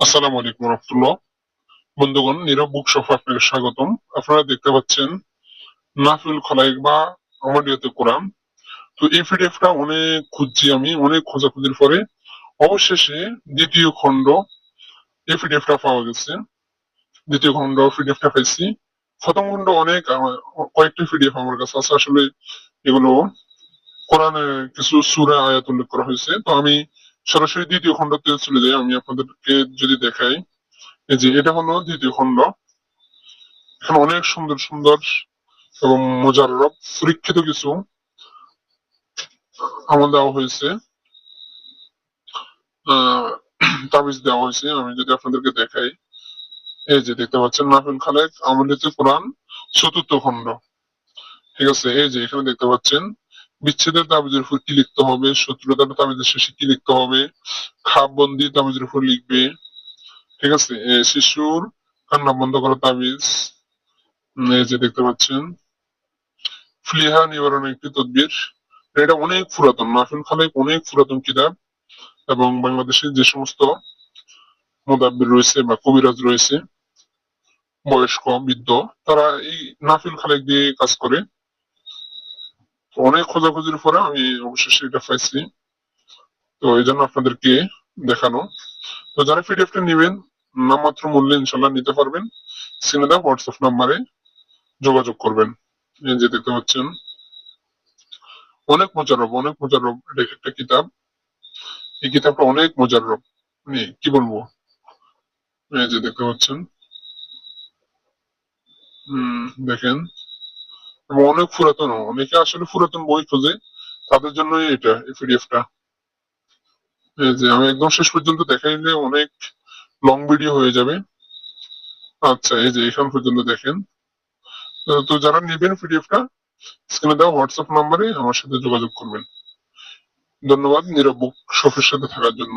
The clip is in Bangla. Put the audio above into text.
আসসালামু আলাইকুম রহমতুল্লাহ। বন্ধুগণ, নীরব বুক শপে আপনাকে স্বাগতম। আপনারা দেখতে পাচ্ছেন নাফিল খলাইক বা আমানিয়তে কোরআন। তো এই পিডিএফটা অনেক খুঁজছি, আমি অনেক খোঁজাখুঁজির পরে অবশেষে দ্বিতীয় খণ্ড এই পিডিএফটা পাওয়া গেছে। দ্বিতীয় খণ্ড পিডিএফটা পাইছি। প্রথম খণ্ড অনেক কয়েকটি পিডিএফ আমার কাছে আছে। আসলে এগুলো কোরআনের কিছু সূরা আয়াত উল্লেখ করা হয়েছে। তো আমি সরাসরি দ্বিতীয় খণ্ডতে চলে যাই। আমি আপনাদেরকে যদি দেখাই, এই যে এটা হলো দ্বিতীয় খণ্ড। এখানে অনেক সুন্দর সুন্দর এবং মোজাররব পরীক্ষিত কিছু আমল দেওয়া হয়েছে, আহ তাবিজ দেওয়া হয়েছে। আমি যদি আপনাদেরকে দেখাই, এই যে দেখতে পাচ্ছেন নাফিল খালেক আমলিতে কোরআন চতুর্থ খণ্ড। ঠিক আছে, এই যে এখানে দেখতে পাচ্ছেন বিচ্ছেদের তাবিজের উপর কি লিখতে হবে, শত্রুতার তাবিজের শেষে কি লিখতে হবে, খাপ বন্দি তাবিজের উপর লিখবে। ঠিক আছে, শিশুর কান্না বন্ধ করা তাবিজ। এই যে দেখতে পাচ্ছেন ফ্লিহা নিবারণের একটি তদবির। এটা অনেক পুরাতন, মাহফিল খালেক অনেক পুরাতন কিতাব। এবং বাংলাদেশে যে সমস্ত মুদাব্বির রয়েছে বা কবিরাজ রয়েছে, বয়স্ক বৃদ্ধ, তারা এই নাফিল খালেক দিয়ে কাজ করে। তো অনেক খোঁজাখুঁজির পরে আমি অবশেষে এটা পাইছি। তো এই জন্য আপনাদেরকে দেখানো। তো যারা পিডিএফটা নেবেন, নামমাত্র মূল্যে ইনশাল্লাহ নিতে পারবেন। স্ক্রিনে দেওয়া হোয়াটসঅ্যাপ নাম্বারে যোগাযোগ করবেন। এই যে দেখতে পাচ্ছেন অনেক মোজাররব, অনেক মোজাররব, এটা একটা কিতাব। এই কিতাবটা অনেক মোজাররব, মানে কি বলবো। এই যে দেখতে পাচ্ছেন, দেখেন, এবং অনেক পুরাতন। অনেকে আসলে পুরাতন বই খোঁজে, তাদের জন্য এটা এই পিডিএফটা। এই যে আমি একদম শেষ পর্যন্ত দেখাইলে অনেক লং ভিডিও হয়ে যাবে। আচ্ছা, এই যে এখান পর্যন্ত দেখেন। তো যারা নেবেন পিডিএফটা, স্ক্রিনে দেওয়া হোয়াটসঅ্যাপ নাম্বারে আমার সাথে যোগাযোগ করবেন। ধন্যবাদ নীরব বুক শপের সাথে থাকার জন্য।